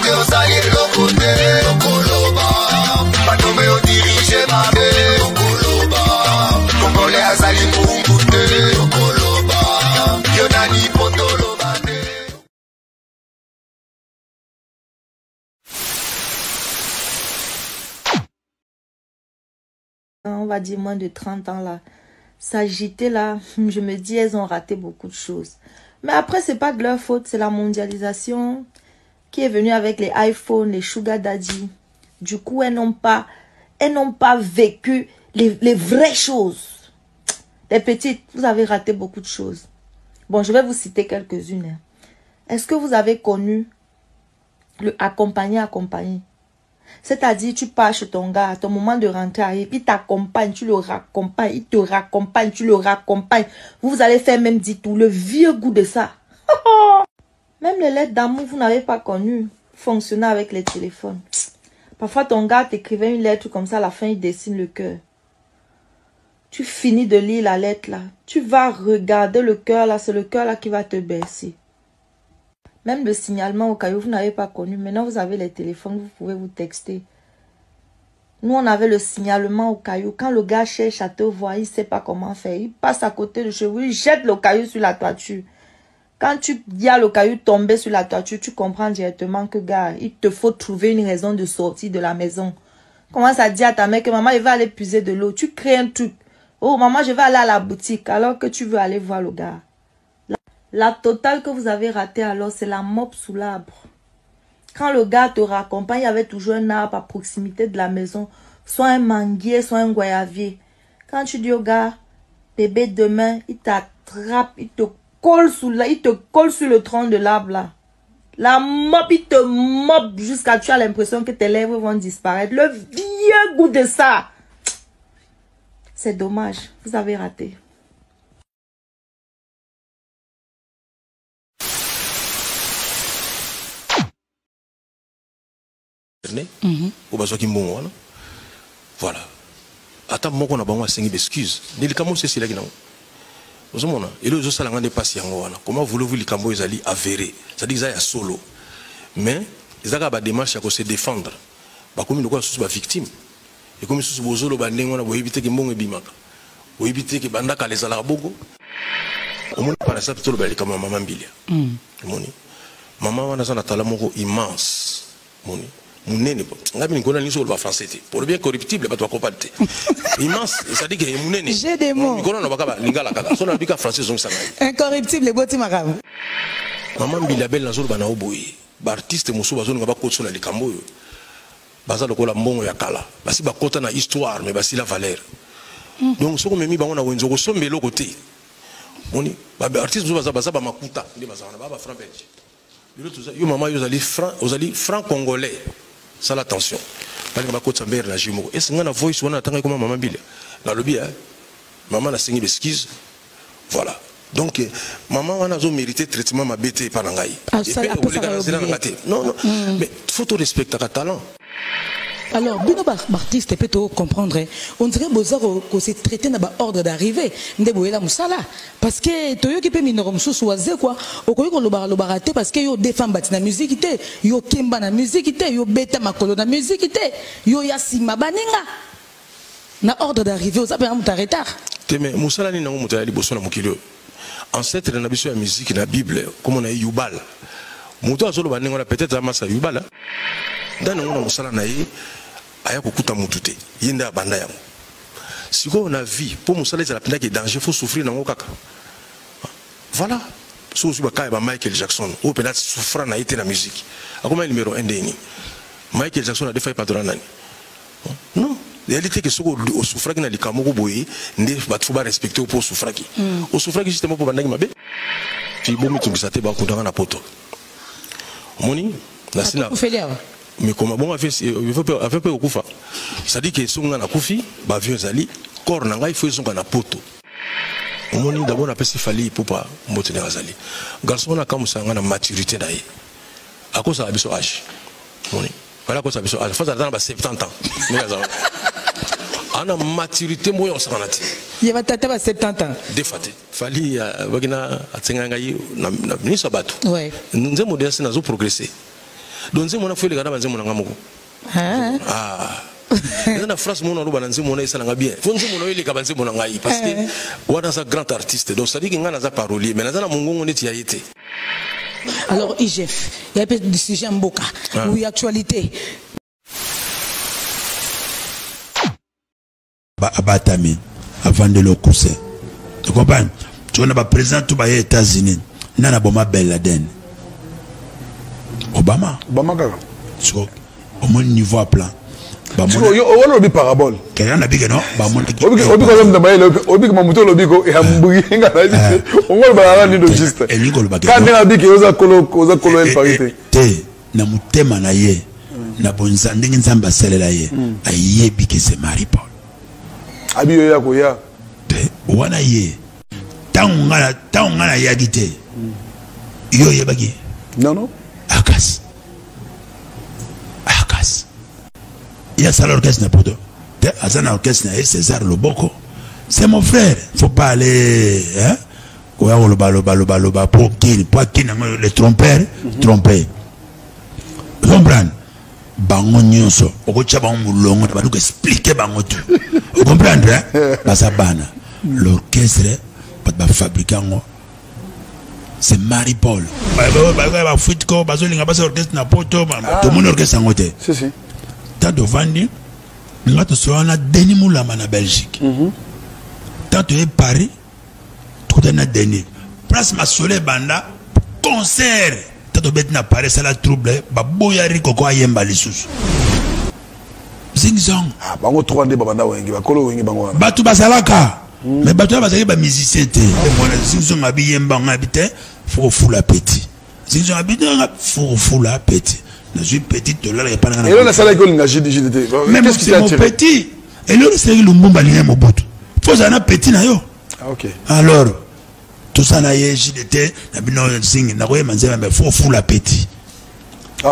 côté on s'allie le côté Okoloba Batome on dirige ma belle Okoloba Congolais a sali Mungute Okoloba Yonani Potoloba. On va dire moins de 30 ans là, s'agiter là, je me dis elles ont raté beaucoup de choses. Mais après c'est pas de leur faute, c'est la mondialisation qui est venue avec les iPhones, les sugar daddy. Du coup elles n'ont pas vécu les vraies choses. Les petites, vous avez raté beaucoup de choses. Bon, je vais vous citer quelques-unes. Est-ce que vous avez connu le accompagner? C'est-à-dire, tu pars chez ton gars, à ton moment de rentrer arrive, il t'accompagne, tu le raccompagnes, il te raccompagne, tu le raccompagnes. Vous allez faire même dit tout, le vieux goût de ça. Même les lettres d'amour, vous n'avez pas connu fonctionner avec les téléphones. Parfois, ton gars t'écrivait une lettre comme ça, à la fin, il dessine le cœur. Tu finis de lire la lettre là. Tu vas regarder le cœur là, c'est le cœur là qui va te bercer. Même le signalement au caillou, vous n'avez pas connu. Maintenant, vous avez les téléphones, vous pouvez vous texter. Nous, on avait le signalement au caillou. Quand le gars cherche à te voir, il ne sait pas comment faire. Il passe à côté de chez vous, il jette le caillou sur la toiture. Quand tu dis à le caillou tomber sur la toiture, tu comprends directement que, gars, il te faut trouver une raison de sortir de la maison. Commence à dire à ta mère que maman, il va aller puiser de l'eau. Tu crées un truc. Oh, maman, je vais aller à la boutique alors que tu veux aller voir le gars. La totale que vous avez ratée alors, c'est la mop sous l'arbre. Quand le gars te raccompagne, il y avait toujours un arbre à proximité de la maison. Soit un manguier, soit un goyavier. Quand tu dis au gars, bébé, demain, il t'attrape, il te colle sur le tronc de l'arbre là. La mop, il te mop jusqu'à tu as l'impression que tes lèvres vont disparaître. Le vieux goût de ça. C'est dommage, vous avez raté. Voilà. Attends, moi, on a besoin de 5 excuses. C'est là qui et le jour n'est pas si comment voulez-vous les cambo ils allaient avérer, c'est-à-dire qu'ils aillent solo, mais ils ont des démarches à se défendre, comme ils sont victimes, et comme ils sont solo, ils vont éviter que mon bimaka, ou éviter que bandaka les alabogo, au moins par exemple tout le bel comme maman bilia, maman on a un talent immense, moni. Pour le bien corruptible, pas toi compatible. Immense, ça dit que j'ai des mots. Incorruptible, les botti maram. Maman Bilabel Nazol Banaoboy, artiste Moussou Bazon n'a pas coté sur les cambo. Baza le cola mbongo ya kala. Basi ba kota na histoire, mais basi la valeur. Donc, ce qu'on m'a mis, on a un zéro somme, mais l'autre côté. On dit, artiste Moussou Baza ba makuta, il est ba franc belge. Yo maman, vous allez franc congolais. Ça l'attention. Parce que ma côte sa mère la jumeau. Et c'est une voice on attend comme maman Bill. Dans le bien, maman a signé l'excuse. Voilà. Donc maman on a mérité traitement ma bête par l'angaï. Non non. Mais faut tout respecter ta talent. Alors, bino artiste peut comprendre. On dirait que c'est traité dans l'ordre d'arrivée. Parce que tu qui peut minorom sous quoi. Au quoi qu'on le baraté parce que yo défend bâti la musique yo kemba na musique yo beta makolo na musique yo yasima baninga. Na ordre d'arrivée, vous avez un retard. Mais Moussala ni nango mutaya liboso na mukilio. Ancêtre na biso ya musique na Bible comme on a Yubal. Muto azolo baninga na peut-être amasa Yubal. Dans le Moussala na yi aya kokuta mutute yenda banda yango. Si on a vie pour Moussala c'est la peine qui est danger, faut souffrir nango kaka. Voilà. So si baka ba Michael Jackson ou peut-être souffrant na été la musique. Akoma numéro 1 deni. Michael Jackson a défait patron nani. Non. La réalité que ce qu'on souffre qui n'a pas de boy, ne va pas respecter pour souffrir qui. Au souffrir qui justement pour bandagi mabe. Si bon mais tu ça te ba kundanga na poto. Moni, la sina. Mais comment bon avec peu okufa. Ça dit que songa na kufi, ba vieux zali, corps nanga il faut songa na poto. Moni d'abord on appelle ça fali pour pas mbote na zali. Garçon na comme ça na maturité d'ailleurs. À cause ça biso âge. Moni. Voilà quoi ça biso âge. Faut attendre 70 ans. On a maturité moyen on s'en a dit. Il va t'attendre à 70 ans. Défaté. Fali wagina atsenga ngai na ministre bato. Ouais. Nous avons moderne na zo progresser. donc nzembo na fele kana nzembo na ngamoko na phrase mon oloba na nzembo na esala nga bien fo nzembo na ele ka nzembo na ngai parce que wana za grand artiste donc ça dit que nga na za parolier mais na za na mongongo neti ya yete. Alors IGF il y a peut-être des sujets en boca oui actualité abatami avant de le cousser. Tu comprends? Tu vois, président tout aux États-Unis. Nana Boma Ben Laden. Obama. Tu vois, au moins niveau à plan. Tu vois, on a une parabole. Quelqu'un a dit que non. Abiyo ya koya wana ye taungana yagite yo yebagi non akas ya sala orchestre na poto te azana orchestre na César Loboko c'est mon frère faut pas aller hein koya loba pour qui les trompeurs tromper comprendre bango nyonso okocha bango mulongo na baluka expliquer bango tu vous comprenez basabana l'orchestre ba fabricango c'est Marie-Paul ba futko bazolinga basa orchestre na poto tout mon orchestre ngote si tant de vandi ngato soana Denis Moulama na Belgique tant de Paris tout na Denis place Masole banda concert tato bet na Paris ça la trouble baboya riko ko ayemba lisusu zingzong bango 3D babanda wengi bakolo wengi bango batu basalaka mais batu bazaki ba musicien te mona zingzong abiyemba ngabite faut fula petit zingzong abite faut fula petit na suis petit de là pas na et là la salle école na JDT même qu'est-ce qui est petit et là c'est le Lumumba lien mobutu faut ça na petit na yo OK alors tout ça na JDT na bino zing na koyema nzema mais faut fula petit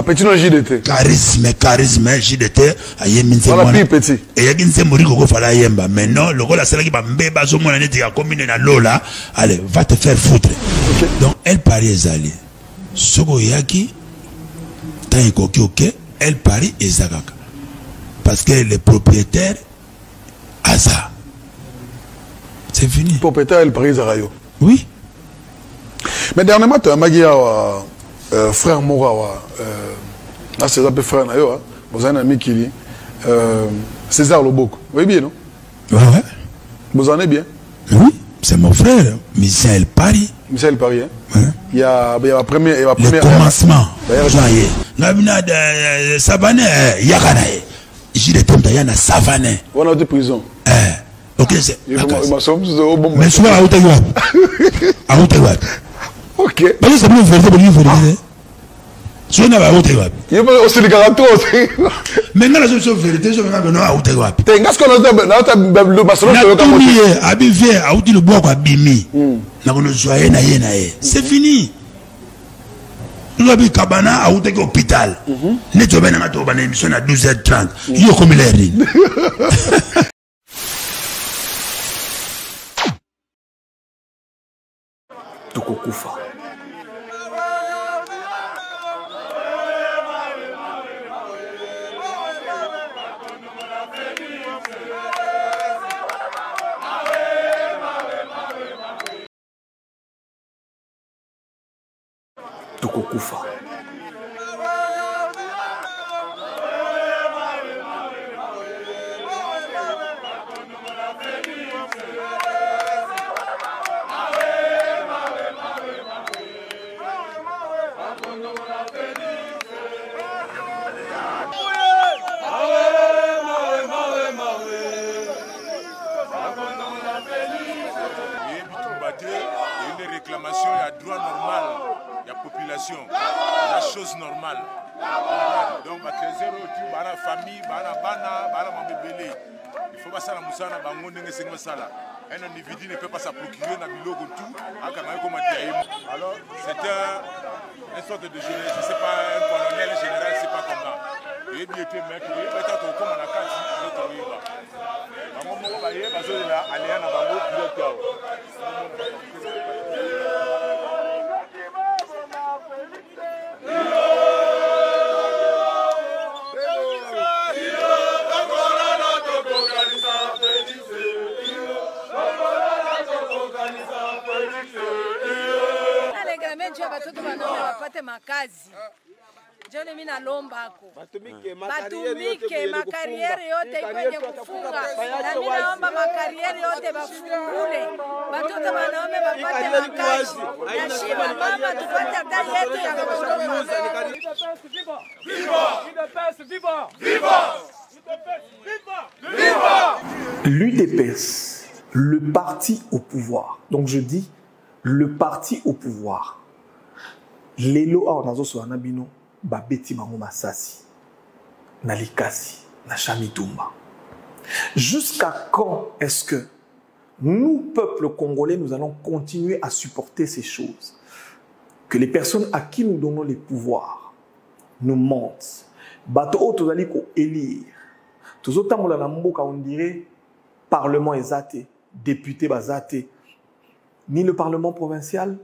petit no JDT charisme JDT ayemi nzema voilà petit et yaki nzema riko ko fala yemba mais non le rôle c'est là qui va mbeba zo mona neti ya commune na lola allez va te faire foutre donc elle parie ezali soko yaki tant que OK elle parie ezakaka parce que le propriétaire Asa c'est fini propriétaire elle parie Zarayo oui mais dernièrement tu as magia frère Morawa là c'est un peu frère nayo hein vous avez un ami qui dit César Loboko oui bien non ouais vous en êtes bien oui c'est mon frère Michel Paris hein il y a première le commencement joyeux ngabina de Savane yakanae j'ai temps yana Savane on a de prison OK c'est mais souvent à Ottawa OK mais c'est bon vérité pour lui so na ba Ottawa il va aussi le garanto mais na la vérité je vais non à Ottawa te ngas ko na ta le Barcelone na tout abi vie à outi le bois quoi bimi na kono joyeux na ye c'est fini Lobi Kabana a outé hôpital. Ne tu vas pas dans émission à 12h30. Yo comme l'air. Tokokufa. Tokokufa. Une réclamation, il y a droit normal, il y a population, la chose normale. Donc, il y a la famille, il faut pas ça la moussana, un individu ne peut pas se procurer un bilogo tout. Alors, c'est une sorte de jeunesse, je ne sais pas, un colonel général, je ne sais pas comment. Il y a des mecs qui ont comme on a batoto banome bapate makazi. Jone mina lombako. Batumike makariere yote kwenye kufunga. Na mina naomba makariere yote bafungule. Batoto banome bapate makazi. Na shiba mama tupate hata yetu ya kuondoka. L'UDPS, le parti au pouvoir. Donc je dis le parti au pouvoir. Lelo a onazo so anabino ba beti bango masasi. Na likasi, na Chamitumba. Jusqu'à quand est-ce que nous, peuple congolais, nous allons continuer à supporter ces choses? Que les personnes à qui nous donnons les pouvoirs nous mentent. Bato o tozali ko élire. Tozotambola na mboka on dirait Parlement est député bazaté. Ni le Parlement provincial,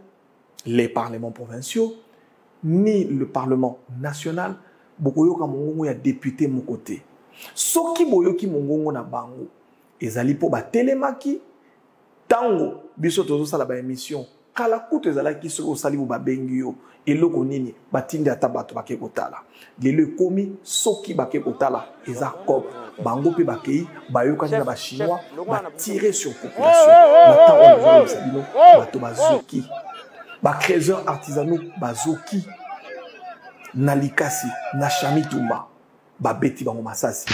les parlements provinciaux, ni le Parlement national, bokoyoka mongongo ya député mon côté. Soki boyoki mongongo na bango, ezali po ba telemaki, tango, biso tozo sala ba émission, kala kuto ezala ki soko sali bo ba bengio, eloko nini, batindi ata bato bake kotala. Lelo komi, soki bake kotala, eza kop. Bango pe bakei bayoka na ba chinois ba tirer sur population maintenant on va sabino bato bazoki ba créateurs artisanaux bazoki na likasi na Chamitumba ba beti bango masasi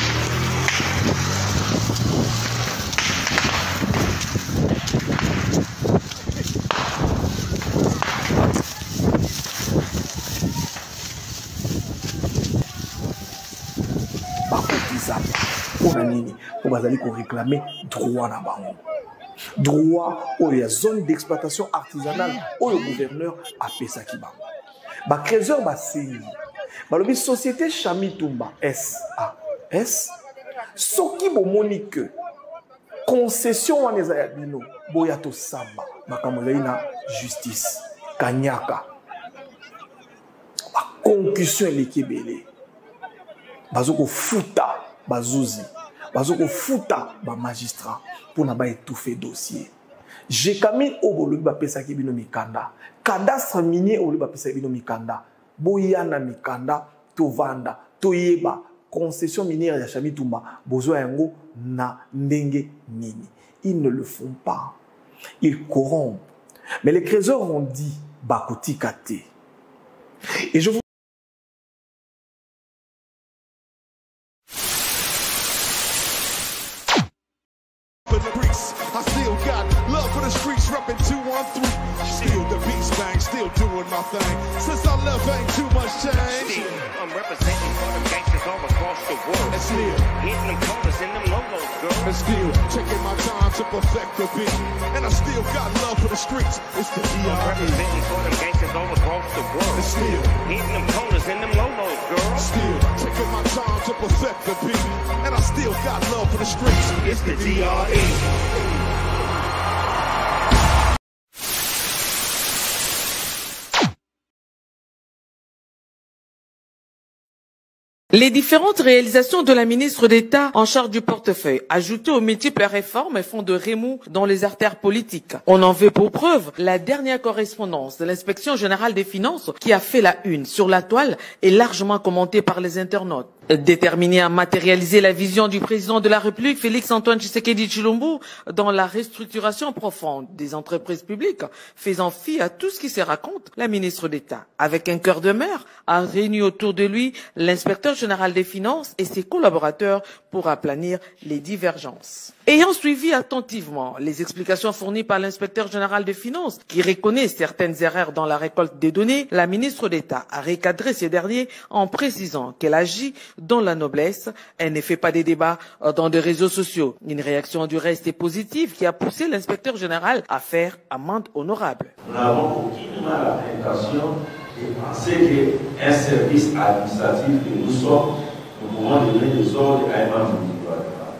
pour réclamer droit na bango. Droit où il y a zone d'exploitation artisanale où le gouverneur a fait ça qui bango. Ba créateur ba CI. Ba lobi société Chamitumba SAS. Soki bo monique concession wana eza ya bino boya to samba makambo na justice kanyaka. Ba concussion elekebele. Bazoko futa bazuzi. Bazoko futa ba magistrat pour na ba étouffer dossier. J'ai kamine obolobi ba pesa ki bino mikanda. Cadastre minier obolobi ba pesa bino mikanda. Boyana mikanda to vanda to yeba concession minière ya Chamitumba bozo yango na ndenge nini. Ils ne le font pas. Ils corrompent. Mais les créateurs ont dit bakoti kate. Et je vous I still got love for the streets, reppin' 213. Still the beast bang, still doing my thing. Since I left, ain't too much change. Still, I'm representing for them gangsters all across the world. And still, hitting them corners in them logos, girl. And still, taking my time to perfect the beat. And I still got love for the streets. It's the DRE. I'm representing for them gangsters all across the world. And still, hitting them corners in them logos, girl. Still, taking my time to perfect the beat. And I still got love for the streets. It's the DRE. Les différentes réalisations de la ministre d'État en charge du portefeuille, ajoutées aux multiples réformes, font de remous dans les artères politiques. On en veut pour preuve la dernière correspondance de l'Inspection générale des finances qui a fait la une sur la toile et largement commentée par les internautes. Déterminé à matérialiser la vision du président de la République, Félix-Antoine Tshisekedi Tshilombo, dans la restructuration profonde des entreprises publiques, faisant fi à tout ce qui se raconte, la ministre d'État, avec un cœur de mer, a réuni autour de lui l'inspecteur général des finances et ses collaborateurs pour aplanir les divergences. Ayant suivi attentivement les explications fournies par l'inspecteur général des finances, qui reconnaît certaines erreurs dans la récolte des données, la ministre d'État a recadré ces derniers en précisant qu'elle agit dans la noblesse. Elle ne fait pas des débats dans des réseaux sociaux. Une réaction du reste est positive qui a poussé l'inspecteur général à faire amende honorable. Nous n'avons aucunement l'intention de penser qu'un service administratif que nous sommes, nous pouvons donner des ordres à un membre du gouvernement.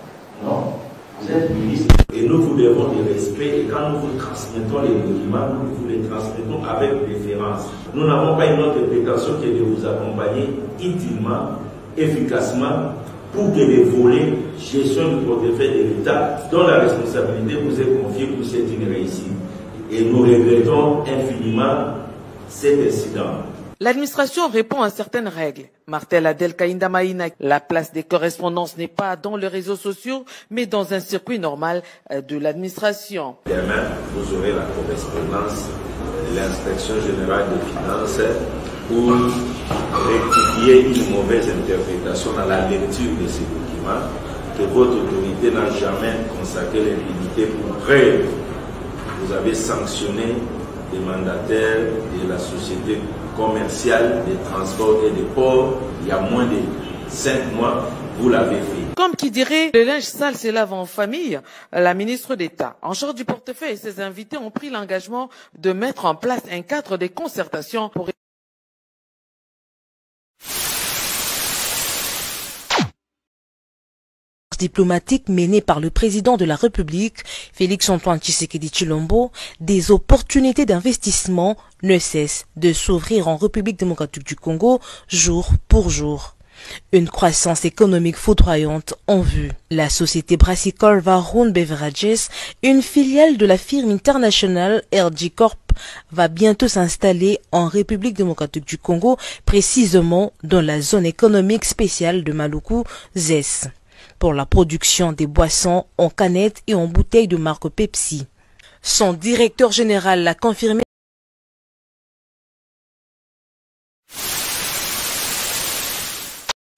Non. Vous êtes ministre et nous vous devons du respect et quand nous vous transmettons les documents, nous vous les transmettons avec référence. Nous n'avons pas une autre prétention que de vous accompagner utilement, efficacement pour que les volets gestion du portefeuille de l'État dont la responsabilité vous est confiée pour cette une réussite. Et nous regrettons infiniment cet incident. L'administration répond à certaines règles. Martel Adel Kainda Maïna, la place des correspondances n'est pas dans les réseaux sociaux, mais dans un circuit normal de l'administration. Demain, vous aurez la correspondance de l'inspection générale des finances pour rectifier une mauvaise interprétation dans la lecture de ces documents que votre autorité n'a jamais consacré l'impunité pour preuve. Vous avez sanctionné des mandataires de la société commerciale, des transports et des ports il y a moins de 5 mois. Vous l'avez fait. Comme qui dirait, le linge sale se lave en famille, la ministre d'État, en charge du portefeuille et ses invités ont pris l'engagement de mettre en place un cadre de concertation pour diplomatique menée par le président de la République, Félix-Antoine Tshisekedi Tshilombo, des opportunités d'investissement ne cessent de s'ouvrir en République démocratique du Congo jour pour jour. Une croissance économique foudroyante en vue. La société brassicole Varun Beverages, une filiale de la firme internationale RG Corp, va bientôt s'installer en République démocratique du Congo, précisément dans la zone économique spéciale de Maluku, ZES, pour la production des boissons en canettes et en bouteilles de marque Pepsi. Son directeur général l'a confirmé.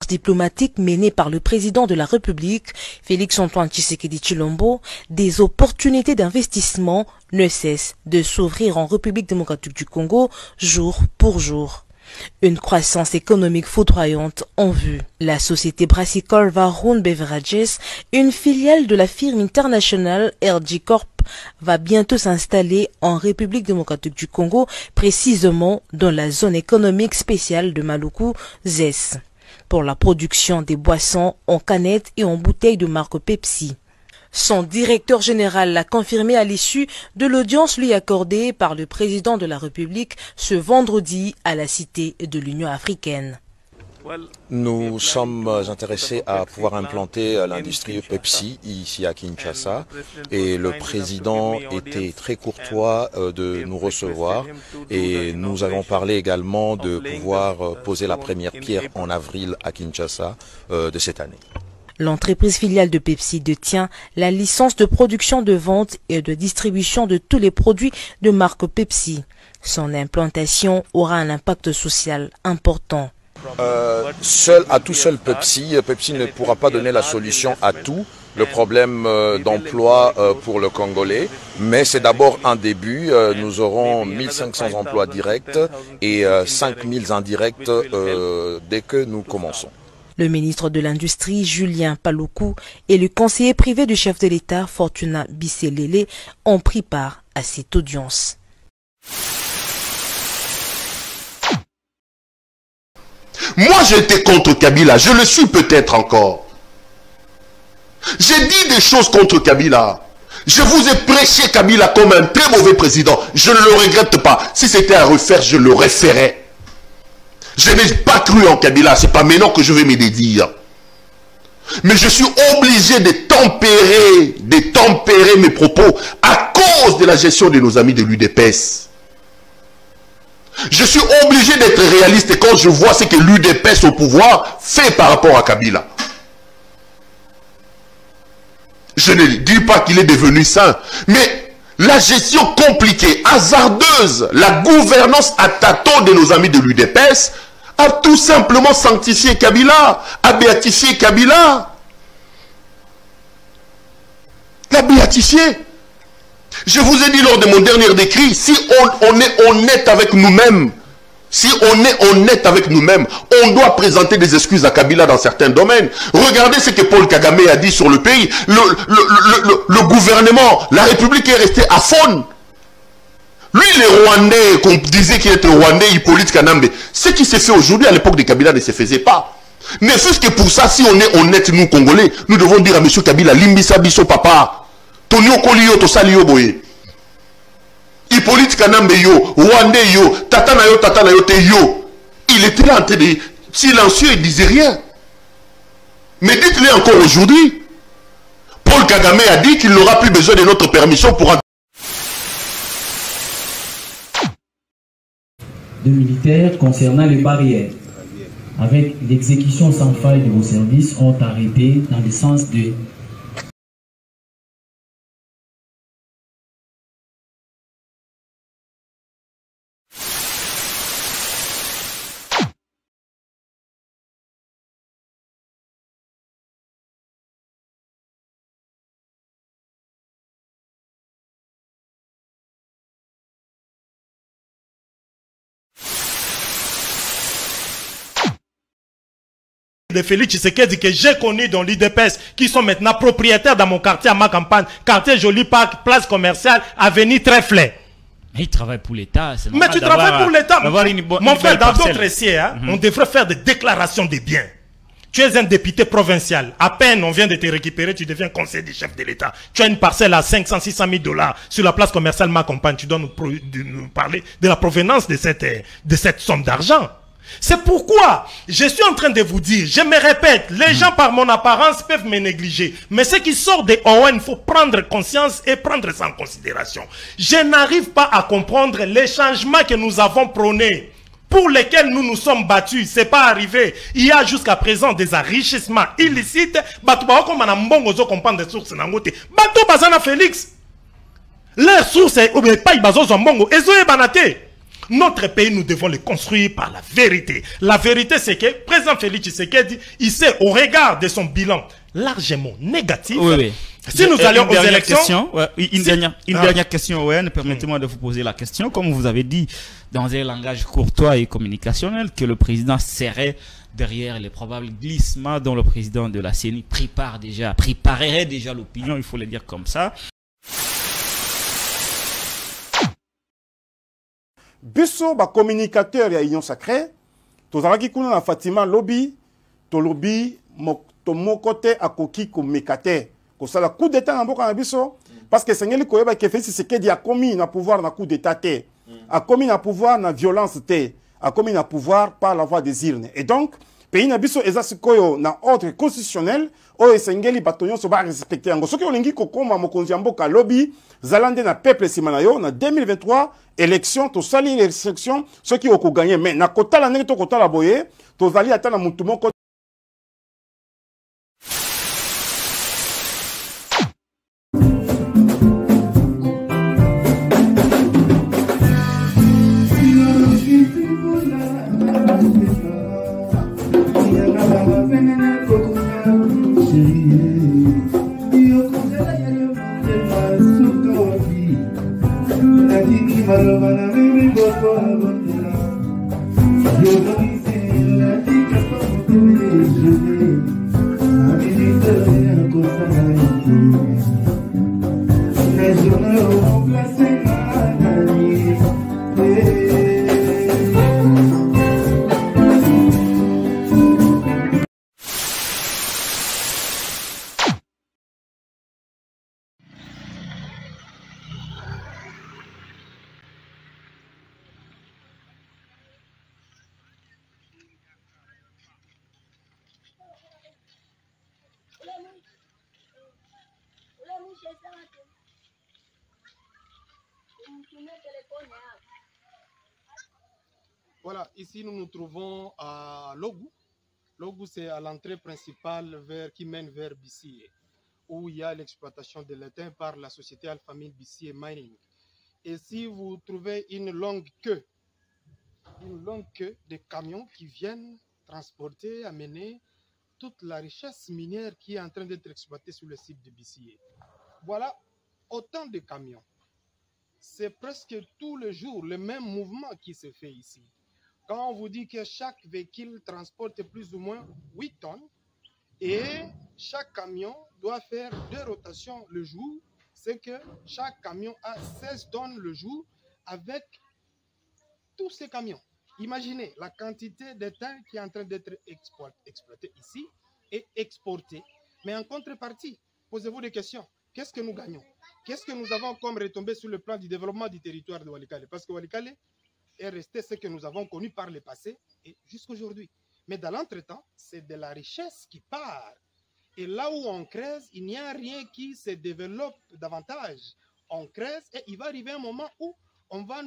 Diplomatique menée par le président de la République, Félix-Antoine Tshisekedi Tshilombo, des opportunités d'investissement ne cessent de s'ouvrir en République démocratique du Congo jour pour jour. Une croissance économique foudroyante en vue. La société brassicole Varun Beverages, une filiale de la firme internationale RG Corp, va bientôt s'installer en République démocratique du Congo, précisément dans la zone économique spéciale de Maluku, ZES, pour la production des boissons en canettes et en bouteilles de marque Pepsi. Son directeur général l'a confirmé à l'issue de l'audience lui accordée par le président de la République ce vendredi à la Cité de l'Union africaine. Nous sommes intéressés à pouvoir implanter l'industrie Pepsi ici à Kinshasa et le président était très courtois de nous recevoir et nous avons parlé également de pouvoir poser la première pierre en avril à Kinshasa de cette année. L'entreprise filiale de Pepsi détient la licence de production, de vente et de distribution de tous les produits de marque Pepsi. Son implantation aura un impact social important. Tout seul Pepsi ne pourra pas donner la solution à tout le problème d'emploi pour le Congolais, mais c'est d'abord un début. Nous aurons 1500 emplois directs et 5000 indirects dès que nous commençons. Le ministre de l'Industrie, Julien Paluku, et le conseiller privé du chef de l'État, Fortuna Bisselele, ont pris part à cette audience. Moi, j'étais contre Kabila, je le suis peut-être encore. J'ai dit des choses contre Kabila. Je vous ai prêché Kabila comme un très mauvais président. Je ne le regrette pas. Si c'était à refaire, je le referais. Je n'ai pas cru en Kabila, c'est pas maintenant que je vais me dédire. Mais je suis obligé de tempérer mes propos à cause de la gestion de nos amis de l'UDPS. Je suis obligé d'être réaliste quand je vois ce que l'UDPS au pouvoir fait par rapport à Kabila. Je ne dis pas qu'il est devenu saint, mais la gestion compliquée, hasardeuse, la gouvernance à tâtons de nos amis de l'UDPS a tout simplement sanctifié Kabila, a béatifié Kabila. L'a béatifié. Je vous ai dit lors de mon dernier décrit, si on est honnête avec nous-mêmes, on doit présenter des excuses à Kabila dans certains domaines. Regardez ce que Paul Kagame a dit sur le pays. Le gouvernement, la République est restée à faune. Lui, les Rwandais, qu'on disait qu'il était Rwandais, Hippolyte Kanambe, ce qui s'est fait aujourd'hui à l'époque de Kabila ne se faisait pas. Ne fût-ce que pour ça, si on est honnête, nous Congolais, nous devons dire à M. Kabila, Limbisa Biso Papa, Tonio Kolio, Tosalio Boye. Hippolyte Kanambe yo, Rwandais yo, Tatana yo te yo. Il était là en train de silencieux, il ne disait rien. Mais dites-le encore aujourd'hui. Paul Kagame a dit qu'il n'aura plus besoin de notre permission pour... de militaires concernant les barrières. Avec l'exécution sans faille de vos services ont arrêté dans le sens de de Félix Tshisekedi que j'ai connu dans l'IDPS, qui sont maintenant propriétaires dans mon quartier, à ma campagne, quartier Joli Parc, place commerciale, avenue Trèfle. Mais il travaille pour l'État. Mais tu travailles pour l'État. Mon frère, dans d'autres essais, on devrait faire des déclarations de biens. Tu es un député provincial. À peine on vient de te récupérer, tu deviens conseiller du chef de l'État. Tu as une parcelle à 500, 600 000 $ sur la place commerciale ma campagne. Tu dois nous parler de la provenance de cette somme d'argent. C'est pourquoi je suis en train de vous dire, je me répète, les gens par mon apparence peuvent me négliger. Mais ce qui sort des ON, il faut prendre conscience et prendre ça en considération. Je n'arrive pas à comprendre les changements que nous avons prônés, pour lesquels nous nous sommes battus. C'est pas arrivé. Il y a jusqu'à présent des enrichissements illicites. Félix. Leurs sources, notre pays, nous devons le construire par la vérité. La vérité, c'est que le président Félix Tshisekedi, il sait, au regard de son bilan largement négatif, si nous allions aux élections... Une dernière question, Owen, permettez-moi de vous poser la question. Comme vous avez dit, dans un langage courtois et communicationnel, que le président serait derrière les probables glissements dont le président de la CENI préparerait déjà l'opinion, il faut le dire comme ça. Biso ba communicateur ya Union Sacrée, tozalaki kuna na Fatima lobby, to lobby to mokote akoki ko mekate, ko sala coup d'état na mboka na biso parce que sengeli koyeba ke Félix Tshisekedi a commis na pouvoir na coup d'état te, a commis na pouvoir na violence te, a commis na pouvoir par la voie des urnes. Et donc pays na biso eza sikoyo na ordre constitutionnel oyo esengeli bato nyonso ba respecter yango. Soki olingi kokoma mokonzi ya mboka lobby zalande na peuple sima na yo na 2023 élection to sali élection soki oko gagner mais na kotala ndenge to kotala boye to zali ata na mutu moko Voilà, ici nous nous trouvons à Logou. Logou, c'est à l'entrée principale qui mène vers Bissié, où il y a l'exploitation de l'étain par la société Alphamine Bissié Mining. Et si vous trouvez une longue queue de camions qui viennent transporter, amener toute la richesse minière qui est en train d'être exploitée sur le site de Bissié. Voilà autant de camions. C'est presque tous les jours le même mouvement qui se fait ici. Quand on vous dit que chaque véhicule transporte plus ou moins 8 tonnes et chaque camion doit faire 2 rotations le jour, c'est que chaque camion a 16 tonnes le jour avec tous ces camions. Imaginez la quantité d'étain qui est en train d'être exploité ici et exporté. Mais en contrepartie, posez-vous des questions. Qu'est-ce que nous gagnons? Qu'est-ce que nous avons comme retombé sur le plan du développement du territoire de Walikale? Parce que Walikale est resté ce que nous avons connu par le passé et jusqu'aujourd'hui. Mais dans l'entretemps, c'est de la richesse qui part. Et là où on creuse, il n'y a rien qui se développe davantage. On creuse et il va arriver un moment où on va...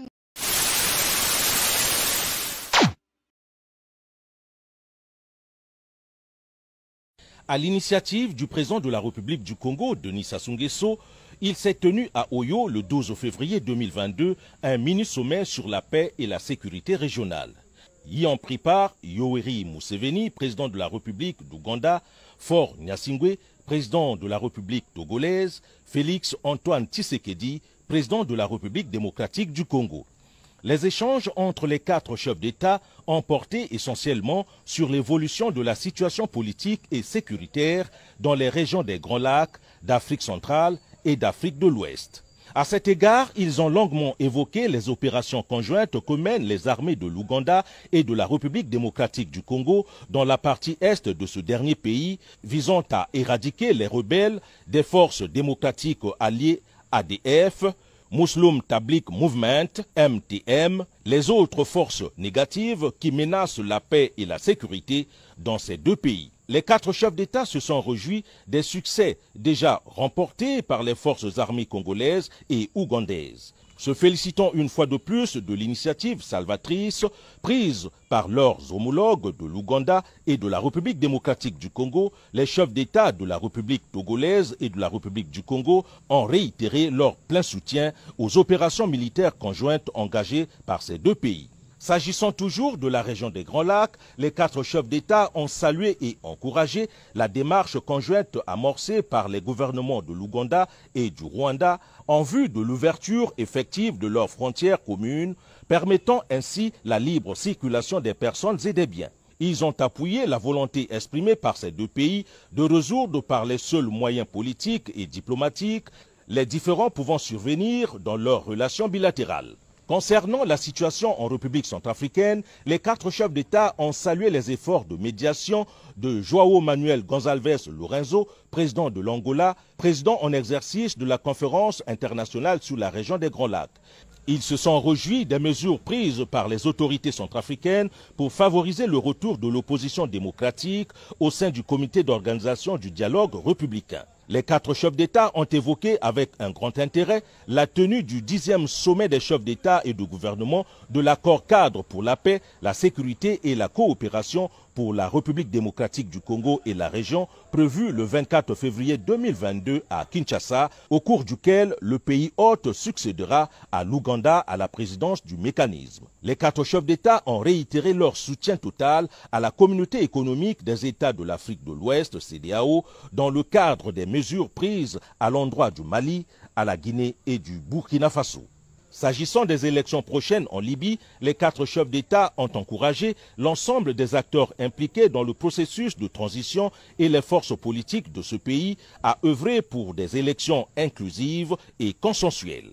À l'initiative du président de la République du Congo, Denis Sassou Nguesso, il s'est tenu à Oyo le 12 février 2022 un mini-sommet sur la paix et la sécurité régionale. Y ont pris part Yoweri Museveni, président de la République d'Ouganda, Faure Gnassingbé, président de la République togolaise, Félix Antoine Tshisekedi, président de la République démocratique du Congo. Les échanges entre les 4 chefs d'État ont porté essentiellement sur l'évolution de la situation politique et sécuritaire dans les régions des Grands Lacs, d'Afrique centrale et d'Afrique de l'Ouest. À cet égard, ils ont longuement évoqué les opérations conjointes que mènent les armées de l'Ouganda et de la République démocratique du Congo dans la partie est de ce dernier pays, visant à éradiquer les rebelles des forces démocratiques alliées ADF, Muslim Tabligh Movement, MTM, les autres forces négatives qui menacent la paix et la sécurité dans ces deux pays. Les 4 chefs d'État se sont réjouis des succès déjà remportés par les forces armées congolaises et ougandaises. Se félicitant une fois de plus de l'initiative salvatrice prise par leurs homologues de l'Ouganda et de la République démocratique du Congo, les chefs d'État de la République togolaise et de la République du Congo ont réitéré leur plein soutien aux opérations militaires conjointes engagées par ces deux pays. S'agissant toujours de la région des Grands Lacs, les 4 chefs d'État ont salué et encouragé la démarche conjointe amorcée par les gouvernements de l'Ouganda et du Rwanda en vue de l'ouverture effective de leurs frontières communes, permettant ainsi la libre circulation des personnes et des biens. Ils ont appuyé la volonté exprimée par ces deux pays de résoudre par les seuls moyens politiques et diplomatiques les différends pouvant survenir dans leurs relations bilatérales. Concernant la situation en République centrafricaine, les 4 chefs d'État ont salué les efforts de médiation de João Manuel Gonçalves Lorenzo, président de l'Angola, président en exercice de la conférence internationale sur la région des Grands Lacs. Ils se sont réjouis des mesures prises par les autorités centrafricaines pour favoriser le retour de l'opposition démocratique au sein du comité d'organisation du dialogue républicain. Les 4 chefs d'État ont évoqué avec un grand intérêt la tenue du 10e sommet des chefs d'État et de gouvernement de l'accord cadre pour la paix, la sécurité et la coopération pour la République démocratique du Congo et la région, prévu le 24 février 2022 à Kinshasa, au cours duquel le pays hôte succédera à l'Ouganda à la présidence du mécanisme. Les 4 chefs d'État ont réitéré leur soutien total à la communauté économique des États de l'Afrique de l'Ouest, CEDEAO, dans le cadre des mesures prises à l'endroit du Mali, à la Guinée et du Burkina Faso. S'agissant des élections prochaines en Libye, les 4 chefs d'État ont encouragé l'ensemble des acteurs impliqués dans le processus de transition et les forces politiques de ce pays à œuvrer pour des élections inclusives et consensuelles.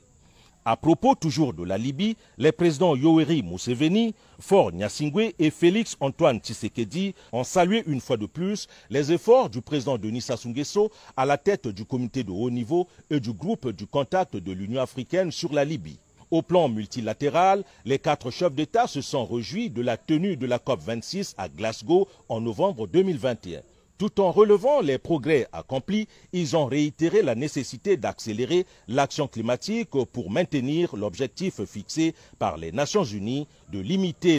À propos toujours de la Libye, les présidents Yoweri Museveni, Faure Gnassingbé et Félix Antoine Tshisekedi ont salué une fois de plus les efforts du président Denis Sassou Nguesso à la tête du comité de haut niveau et du groupe du contact de l'Union africaine sur la Libye. Au plan multilatéral, les 4 chefs d'État se sont réjouis de la tenue de la COP26 à Glasgow en novembre 2021. Tout en relevant les progrès accomplis, ils ont réitéré la nécessité d'accélérer l'action climatique pour maintenir l'objectif fixé par les Nations Unies de limiter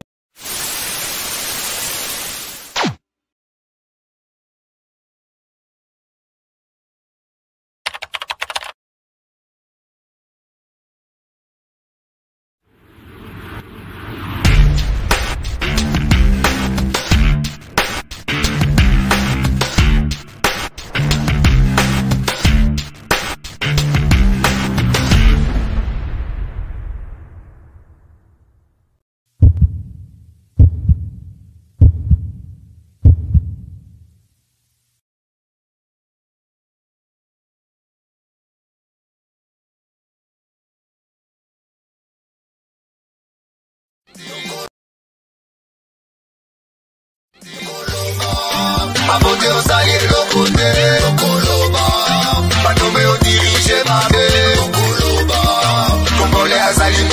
Abote osali lokote Okoloba Batome odirije mabe Okoloba Kongole azali